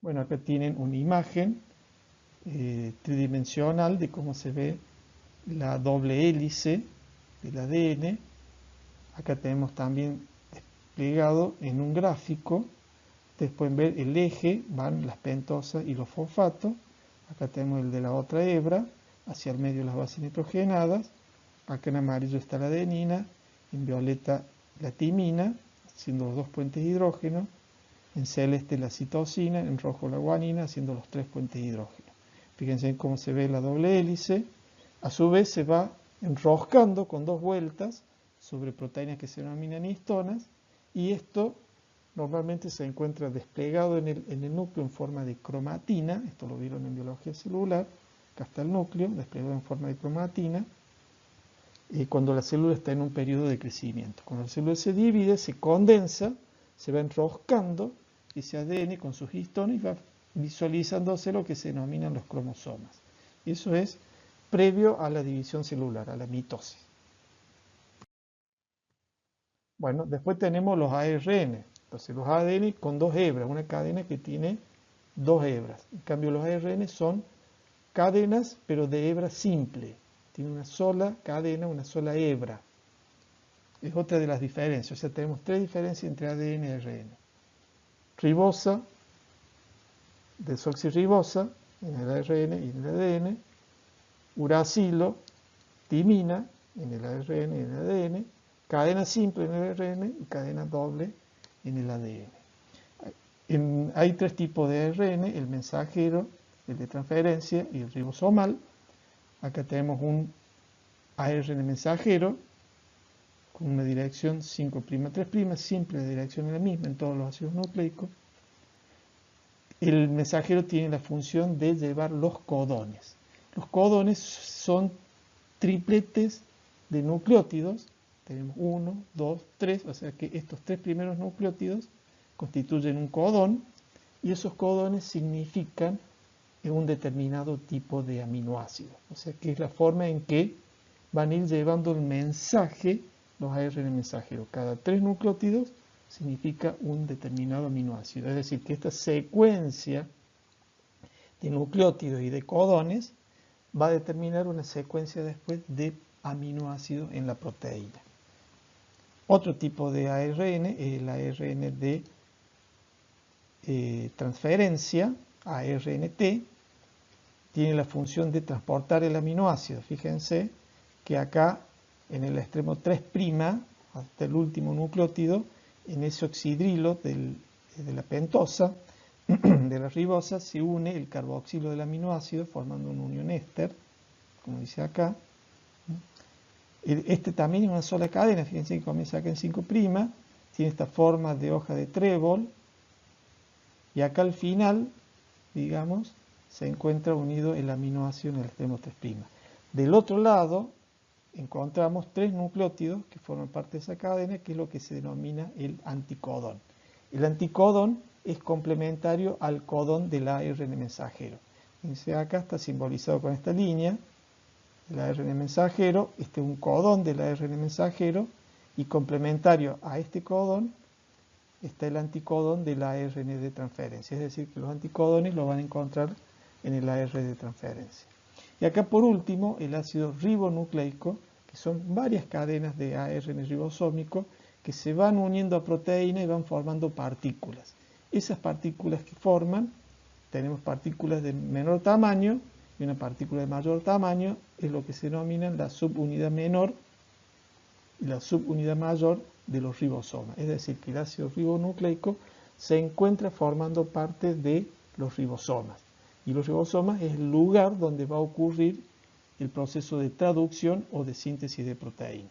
Bueno, acá tienen una imagen tridimensional de cómo se ve la doble hélice del ADN. Acá tenemos también desplegado en un gráfico. Ustedes pueden ver el eje, van las pentosas y los fosfatos. Acá tenemos el de la otra hebra, hacia el medio las bases nitrogenadas. Acá en amarillo está la adenina, en violeta la timina, haciendo los dos puentes de hidrógeno. En celeste la citosina, en rojo la guanina, haciendo los tres puentes de hidrógeno. Fíjense en cómo se ve la doble hélice. A su vez se va enroscando con dos vueltas sobre proteínas que se denominan histonas, y esto normalmente se encuentra desplegado en el núcleo en forma de cromatina. Esto lo vieron en biología celular. Acá está el núcleo desplegado en forma de cromatina, cuando la célula está en un periodo de crecimiento. Cuando la célula se divide, se condensa, se va enroscando ese ADN con sus histones y va visualizándose lo que se denominan los cromosomas. Eso es previo a la división celular, a la mitosis. Bueno, después tenemos los ARN. Entonces los ADN con dos hebras, una cadena que tiene dos hebras. En cambio los ARN son cadenas, pero de hebra simple. Tiene una sola cadena, una sola hebra. Es otra de las diferencias. O sea, tenemos tres diferencias entre ADN y ARN. Ribosa, desoxirribosa, en el ARN y en el ADN. Uracilo, timina, en el ARN y en el ADN. Cadena simple en el ARN y cadena doble en el ADN. Hay tres tipos de ARN: el mensajero, el de transferencia y el ribosomal. Acá tenemos un ARN mensajero con una dirección 5'3', siempre la dirección es la misma en todos los ácidos nucleicos. El mensajero tiene la función de llevar los codones. Los codones son tripletes de nucleótidos. Tenemos 1, 2, 3, o sea que estos tres primeros nucleótidos constituyen un codón, y esos codones significan un determinado tipo de aminoácido. O sea que es la forma en que van a ir llevando el mensaje los ARN mensajeros. Cada tres nucleótidos significa un determinado aminoácido. Es decir, que esta secuencia de nucleótidos y de codones va a determinar una secuencia después de aminoácidos en la proteína. Otro tipo de ARN es el ARN de transferencia, ARNT. Tiene la función de transportar el aminoácido. Fíjense que acá en el extremo 3', hasta el último nucleótido, en ese oxidrilo de la pentosa, de la ribosa, se une el carboxilo del aminoácido formando una unión éster, como dice acá. Este también es una sola cadena, fíjense que comienza acá en 5', tiene esta forma de hoja de trébol, y acá al final, digamos, se encuentra unido el aminoácido en el extremo 3'. Del otro lado encontramos tres nucleótidos que forman parte de esa cadena, que es lo que se denomina el anticodón. El anticodón es complementario al codón del ARN mensajero. Fíjense, acá está simbolizado con esta línea, el ARN mensajero. Este es un codón del ARN mensajero, y complementario a este codón está el anticodón del ARN de transferencia. Es decir, que los anticodones los van a encontrar en el ARN de transferencia. Y acá por último el ácido ribonucleico, que son varias cadenas de ARN ribosómico que se van uniendo a proteínas y van formando partículas. Esas partículas que forman, tenemos partículas de menor tamaño y una partícula de mayor tamaño, es lo que se denomina la subunidad menor y la subunidad mayor de los ribosomas. Es decir, que el ácido ribonucleico se encuentra formando parte de los ribosomas. Y los ribosomas es el lugar donde va a ocurrir el proceso de traducción o de síntesis de proteína.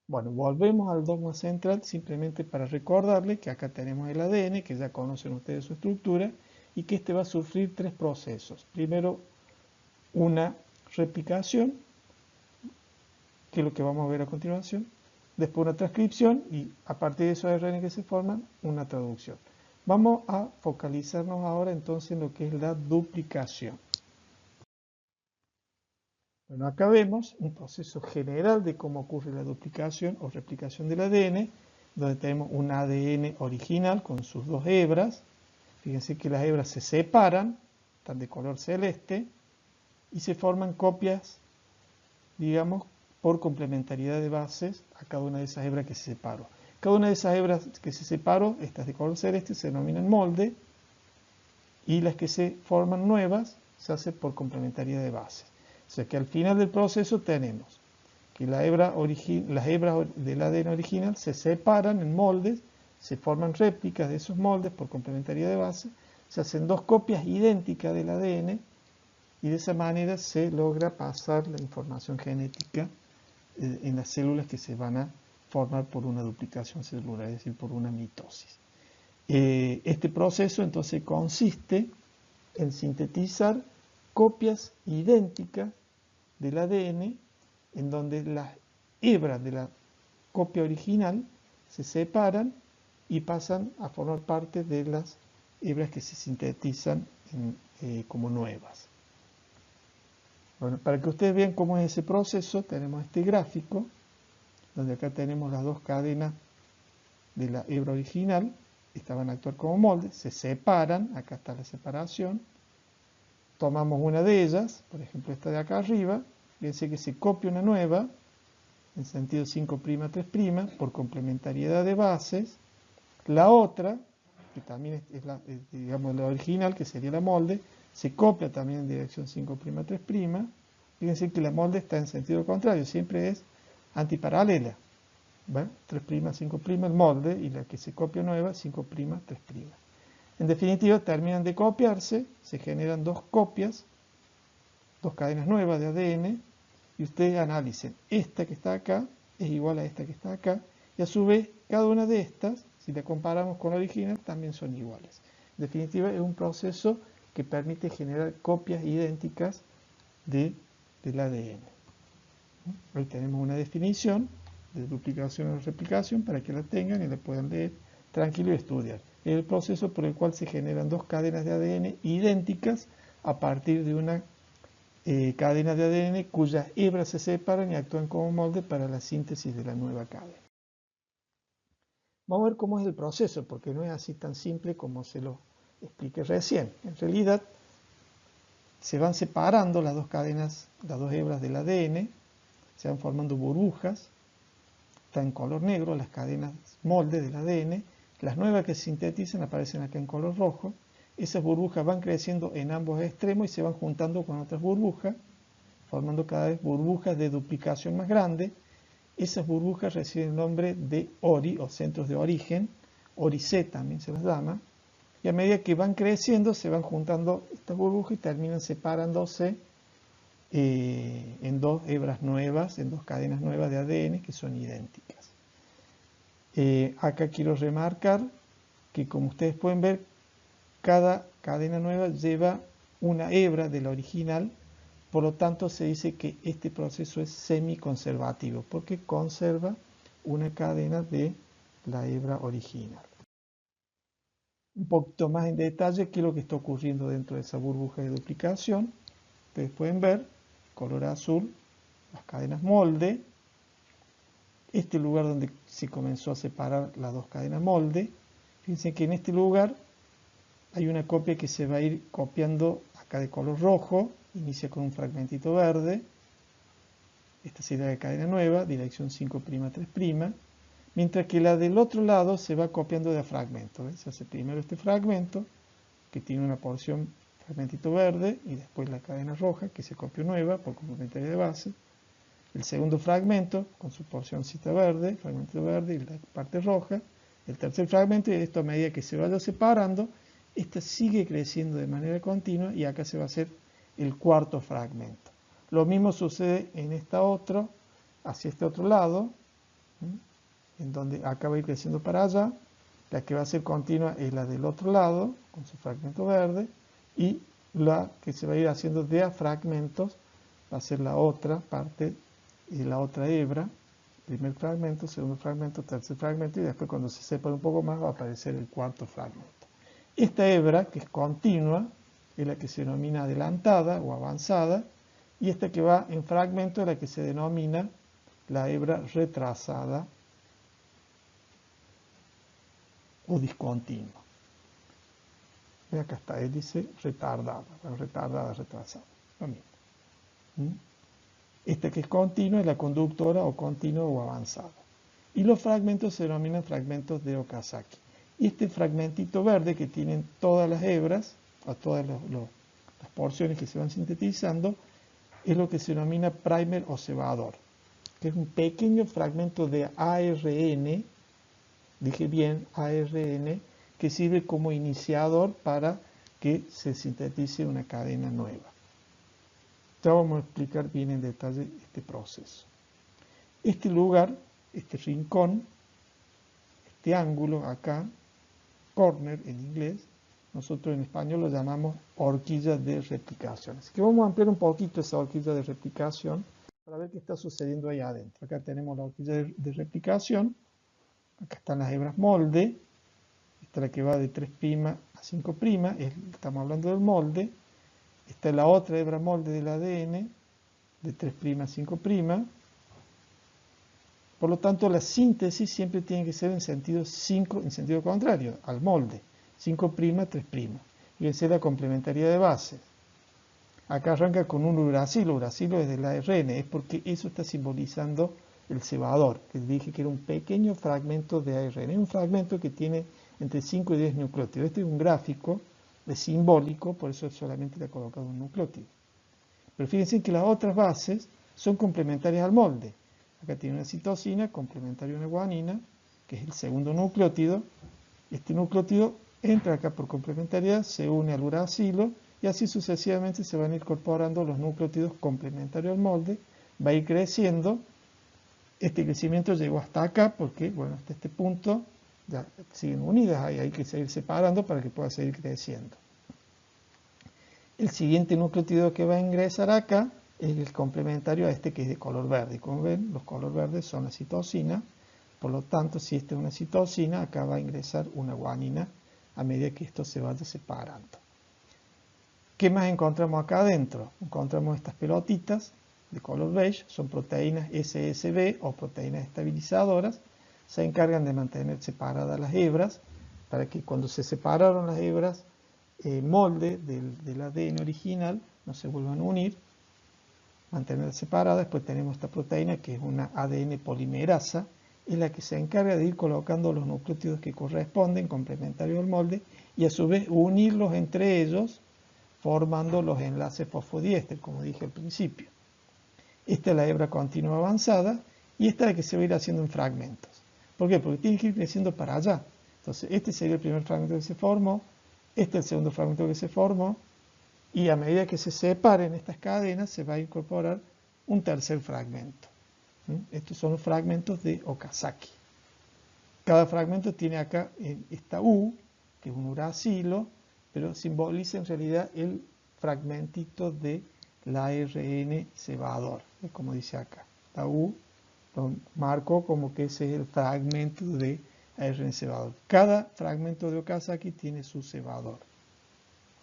Bueno, volvemos al dogma central simplemente para recordarles que acá tenemos el ADN, que ya conocen ustedes su estructura, y que este va a sufrir tres procesos. Primero, una replicación, que es lo que vamos a ver a continuación. Después una transcripción, y a partir de esos ARN que se forman, una traducción. Vamos a focalizarnos ahora entonces en lo que es la duplicación. Bueno, acá vemos un proceso general de cómo ocurre la duplicación o replicación del ADN, donde tenemos un ADN original con sus dos hebras, Fíjense que las hebras se separan, están de color celeste, y se forman copias, digamos, por complementariedad de bases a cada una de esas hebras que se separó. Cada una de esas hebras que se separó, estas de color celeste, se denominan molde, y las que se forman nuevas se hace por complementariedad de bases. O sea que al final del proceso tenemos que las hebras del ADN original se separan en moldes, se forman réplicas de esos moldes por complementariedad de base, se hacen dos copias idénticas del ADN y de esa manera se logra pasar la información genética en las células que se van a formar por una duplicación celular, es decir, por una mitosis. Este proceso entonces consiste en sintetizar copias idénticas del ADN en donde las hebras de la copia original se separan y pasan a formar parte de las hebras que se sintetizan como nuevas. Bueno, para que ustedes vean cómo es ese proceso, tenemos este gráfico, donde acá tenemos las dos cadenas de la hebra original, esta van a actuar como moldes, se separan, acá está la separación, tomamos una de ellas, por ejemplo esta de acá arriba, fíjense que se copia una nueva, en sentido 5', 3', por complementariedad de bases, la otra, que también es digamos la original, que sería la molde, se copia también en dirección 5', 3', fíjense que la molde está en sentido contrario, siempre es antiparalela. ¿Ven? 3', 5', el molde, y la que se copia nueva, 5', 3'. En definitiva, terminan de copiarse, se generan dos copias, dos cadenas nuevas de ADN, y ustedes analicen, esta que está acá es igual a esta que está acá, y a su vez, cada una de estas, si la comparamos con la original, también son iguales. En definitiva, es un proceso que permite generar copias idénticas del ADN. Hoy tenemos una definición de duplicación o replicación para que la tengan y la puedan leer tranquilo y estudiar. Es el proceso por el cual se generan dos cadenas de ADN idénticas a partir de una cadena de ADN cuyas hebras se separan y actúan como molde para la síntesis de la nueva cadena. Vamos a ver cómo es el proceso, porque no es así tan simple como se lo expliqué recién. En realidad, se van separando las dos cadenas, las dos hebras del ADN, se van formando burbujas, está en color negro las cadenas molde del ADN, las nuevas que se sintetizan aparecen acá en color rojo, esas burbujas van creciendo en ambos extremos y se van juntando con otras burbujas, formando cada vez burbujas de duplicación más grande. Esas burbujas reciben el nombre de ORI o centros de origen, ORI-C también se las llama, y a medida que van creciendo se van juntando estas burbujas y terminan separándose en dos hebras nuevas, en dos cadenas nuevas de ADN que son idénticas. Acá quiero remarcar que, como ustedes pueden ver, cada cadena nueva lleva una hebra de la original, por lo tanto se dice que este proceso es semiconservativo, porque conserva una cadena de la hebra original. Un poquito más en detalle qué es lo que está ocurriendo dentro de esa burbuja de duplicación. Ustedes pueden ver, color azul, las cadenas molde, este lugar donde se comenzó a separar las dos cadenas molde. Fíjense que en este lugar hay una copia que se va a ir copiando acá de color rojo, inicia con un fragmentito verde, esta sería la cadena nueva, dirección 5', 3', mientras que la del otro lado se va copiando de a fragmento. Se hace primero este fragmento, que tiene una porción fragmentito verde, y después la cadena roja, que se copió nueva por complementaria de base, el segundo fragmento con su porcióncita verde, fragmento verde y la parte roja, el tercer fragmento, y esto a medida que se vaya separando, esta sigue creciendo de manera continua y acá se va a hacer el cuarto fragmento. Lo mismo sucede en esta otra, hacia este otro lado, en donde acá va a ir creciendo para allá, la que va a ser continua es la del otro lado, con su fragmento verde, y la que se va a ir haciendo de a fragmentos va a ser la otra parte y la otra hebra, primer fragmento, segundo fragmento, tercer fragmento, y después cuando se separa un poco más va a aparecer el cuarto fragmento. Esta hebra, que es continua, es la que se denomina adelantada o avanzada, y esta que va en fragmento es la que se denomina la hebra retrasada o discontinua. Acá está, él dice retardada, retrasada, lo mismo. Esta que es continua es la conductora o continua o avanzada. Y los fragmentos se denominan fragmentos de Okazaki. Y este fragmentito verde que tienen todas las hebras, o todas las porciones que se van sintetizando, es lo que se denomina primer o cebador, que es un pequeño fragmento de ARN, dije bien, ARN, que sirve como iniciador para que se sintetice una cadena nueva. Ya vamos a explicar bien en detalle este proceso. Este lugar, este rincón, este ángulo acá, corner en inglés, nosotros en español lo llamamos horquilla de replicación. Así que vamos a ampliar un poquito esa horquilla de replicación para ver qué está sucediendo ahí adentro. Acá tenemos la horquilla de replicación, acá están las hebras molde, esta es la que va de 3' a 5', estamos hablando del molde. Esta es la otra hebra molde del ADN, de 3' a 5'. Por lo tanto, la síntesis siempre tiene que ser en sentido contrario, al molde. 5', 3'. Y esa es la complementariedad de bases. Acá arranca con un uracilo. Uracilo es del ARN, es porque eso está simbolizando el cebador, que dije que era un pequeño fragmento de ARN. Es un fragmento que tiene entre 5 y 10 nucleótidos. Este es un gráfico de simbólico, por eso solamente le he colocado un nucleótido. Pero fíjense que las otras bases son complementarias al molde. Acá tiene una citosina, complementaria a una guanina, que es el segundo nucleótido. Este nucleótido entra acá por complementariedad, se une al uracilo, y así sucesivamente se van incorporando los nucleótidos complementarios al molde, va a ir creciendo. Este crecimiento llegó hasta acá porque, bueno, hasta este punto ya siguen unidas, hay que seguir separando para que pueda seguir creciendo. El siguiente nucleótido que va a ingresar acá es el complementario a este que es de color verde. Y como ven, los colores verdes son la citosina. Por lo tanto, si esta es una citosina, acá va a ingresar una guanina a medida que esto se vaya separando. ¿Qué más encontramos acá adentro? Encontramos estas pelotitas de color beige, son proteínas SSB o proteínas estabilizadoras. Se encargan de mantener separadas las hebras para que cuando se separaron las hebras molde del ADN original no se vuelvan a unir, mantener separadas. Después tenemos esta proteína que es una ADN polimerasa, es la que se encarga de ir colocando los nucleótidos que corresponden, complementarios al molde, y a su vez unirlos entre ellos, formando los enlaces fosfodiéster, como dije al principio. Esta es la hebra continua avanzada, y esta es la que se va a ir haciendo en fragmentos. ¿Por qué? Porque tiene que ir creciendo para allá. Entonces, este sería el primer fragmento que se formó, este es el segundo fragmento que se formó, y a medida que se separen estas cadenas, se va a incorporar un tercer fragmento. Estos son los fragmentos de Okazaki. Cada fragmento tiene acá esta U, que es un uracilo, pero simboliza en realidad el fragmentito de la ARN cebador, como dice acá. La U lo marco como que ese es el fragmento de ARN cebador. Cada fragmento de Okazaki tiene su cebador.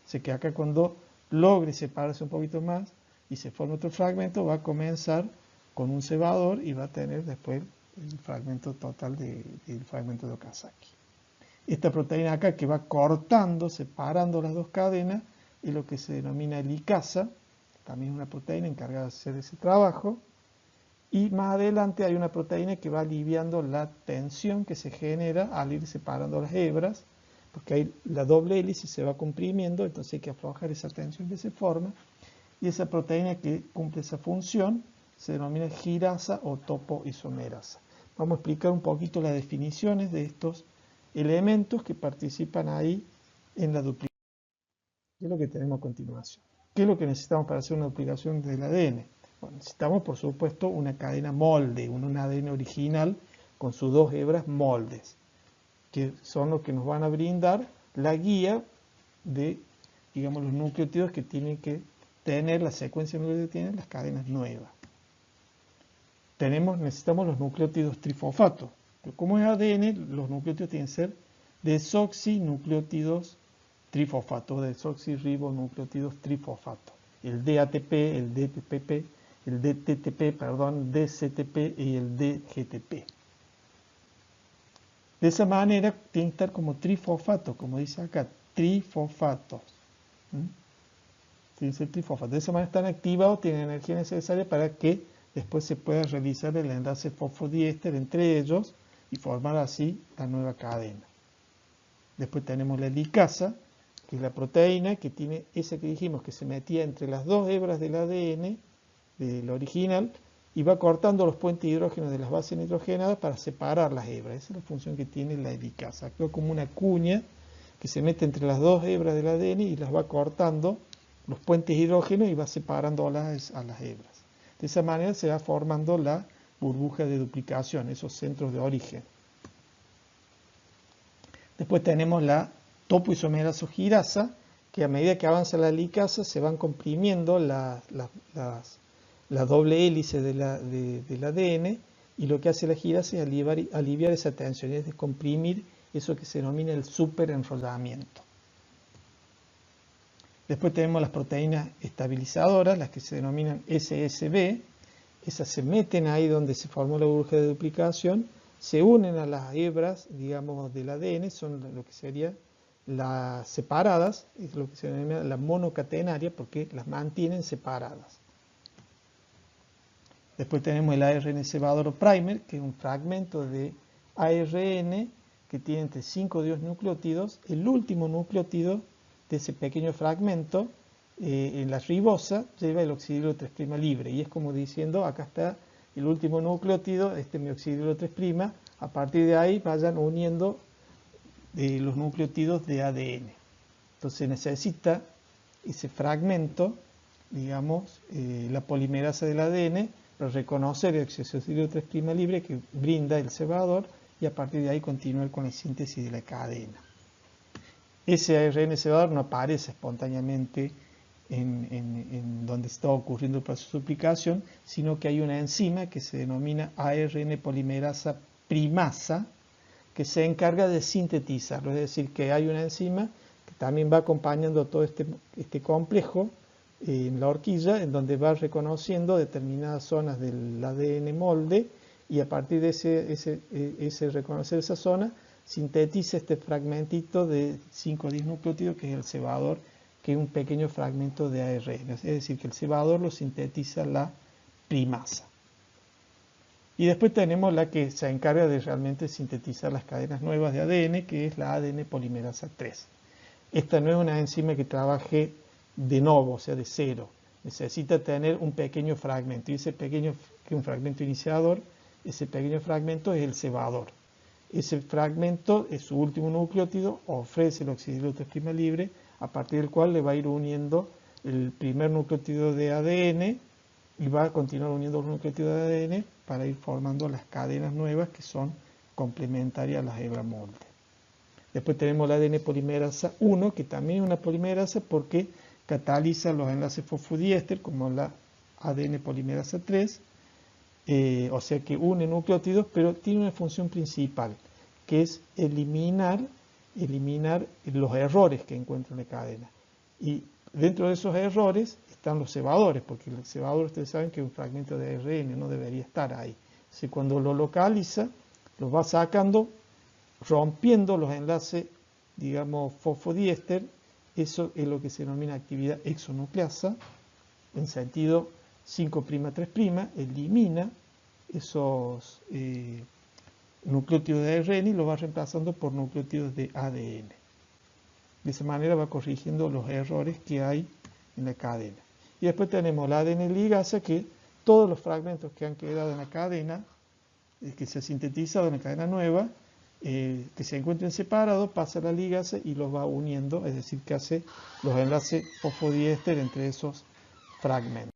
Así que acá cuando logre separarse un poquito más y se forme otro fragmento, va a comenzar con un cebador y va a tener después el fragmento total del fragmento de Okazaki. Esta proteína acá que va cortando, separando las dos cadenas, es lo que se denomina licasa, también es una proteína encargada de hacer ese trabajo. Y más adelante hay una proteína que va aliviando la tensión que se genera al ir separando las hebras, porque ahí la doble hélice se va comprimiendo, entonces hay que aflojar esa tensión que se forma, y esa proteína que cumple esa función se denomina girasa o topoisomerasa. Vamos a explicar un poquito las definiciones de estos elementos que participan ahí en la duplicación. ¿Qué es lo que tenemos a continuación? ¿Qué es lo que necesitamos para hacer una duplicación del ADN? Bueno, necesitamos, por supuesto, una cadena molde, un ADN original con sus dos hebras moldes, que son los que nos van a brindar la guía de, digamos, los nucleótidos que tienen que tener, la secuencia de nucleótidos que tienen las cadenas nuevas. Necesitamos los nucleótidos trifosfatos. Pero como es ADN, los nucleótidos tienen que ser desoxinucleótidos trifosfatos, desoxirribonucleótidos trifosfatos. El DATP, el DTP, el DTTP, perdón, DCTP y el DGTP. De esa manera tiene que estar como trifosfato, como dice acá, trifosfatos. Sin ser trifosfatos. De esa manera están activados, tienen energía necesaria para que después se pueda realizar el enlace fosfodiéster entre ellos y formar así la nueva cadena. Después tenemos la helicasa, que es la proteína que tiene esa que dijimos que se metía entre las dos hebras del ADN, del original, y va cortando los puentes hidrógenos de las bases nitrogenadas para separar las hebras. Esa es la función que tiene la helicasa. Actúa como una cuña que se mete entre las dos hebras del ADN y las va cortando los puentes hidrógenos y va separando a las hebras. De esa manera se va formando la burbuja de duplicación, esos centros de origen. Después tenemos la topoisomerasa girasa, que a medida que avanza la helicasa se van comprimiendo la doble hélice del ADN, y lo que hace la girasa es aliviar esa tensión, es descomprimir eso que se denomina el superenrollamiento. Después tenemos las proteínas estabilizadoras, las que se denominan SSB. Esas se meten ahí donde se formó la burbuja de duplicación, se unen a las hebras, digamos, del ADN, son lo que serían las separadas, es lo que se denomina la monocatenaria, porque las mantienen separadas. Después tenemos el ARN cebador o primer, que es un fragmento de ARN que tiene entre 5 o 10 nucleótidos. El último nucleótido de ese pequeño fragmento, en la ribosa, lleva el oxidilo 3' libre. Y es como diciendo, acá está el último nucleótido, este es mi oxidilo 3', a partir de ahí vayan uniendo los nucleótidos de ADN. Entonces necesita ese fragmento, digamos, la polimerasa del ADN, para reconocer el oxidilo 3' libre que brinda el cebador y a partir de ahí continuar con la síntesis de la cadena. Ese ARN cebador no aparece espontáneamente en donde está ocurriendo el proceso de duplicación, sino que hay una enzima que se denomina ARN polimerasa primasa, que se encarga de sintetizarlo, es decir, que hay una enzima que también va acompañando todo este complejo en la horquilla, en donde va reconociendo determinadas zonas del ADN molde, y a partir de ese reconocer esa zona, sintetiza este fragmentito de 5 o 10 nucleótidos, que es el cebador, que es un pequeño fragmento de ARN. Es decir, que el cebador lo sintetiza la primasa. Y después tenemos la que se encarga de realmente sintetizar las cadenas nuevas de ADN, que es la ADN polimerasa 3. Esta no es una enzima que trabaje de novo, o sea, de cero. Necesita tener un pequeño fragmento, y ese pequeño, que es un fragmento iniciador, ese pequeño fragmento es el cebador. Ese fragmento es su último nucleótido, ofrece el oxidilo 3' libre, a partir del cual le va a ir uniendo el primer nucleótido de ADN y va a continuar uniendo los nucleótidos de ADN para ir formando las cadenas nuevas que son complementarias a las hebras molde. Después tenemos la ADN polimerasa 1, que también es una polimerasa porque cataliza los enlaces fosfodiéster como la ADN polimerasa 3, o sea que une nucleótidos, pero tiene una función principal, que es eliminar los errores que encuentra en la cadena. Y dentro de esos errores están los cebadores, porque el cebador, ustedes saben que es un fragmento de ARN, no debería estar ahí. Entonces, cuando lo localiza, los va sacando, rompiendo los enlaces, digamos, fosfodiéster. Eso es lo que se denomina actividad exonucleasa, en sentido 5'3', elimina esos nucleótidos de ARN y los va reemplazando por nucleótidos de ADN. De esa manera va corrigiendo los errores que hay en la cadena. Y después tenemos la ADN ligasa, que todos los fragmentos que han quedado en la cadena, que se ha sintetizado en la cadena nueva, que se encuentren separados, pasa a la ligasa y los va uniendo, es decir, que hace los enlaces fosfodiéster entre esos fragmentos.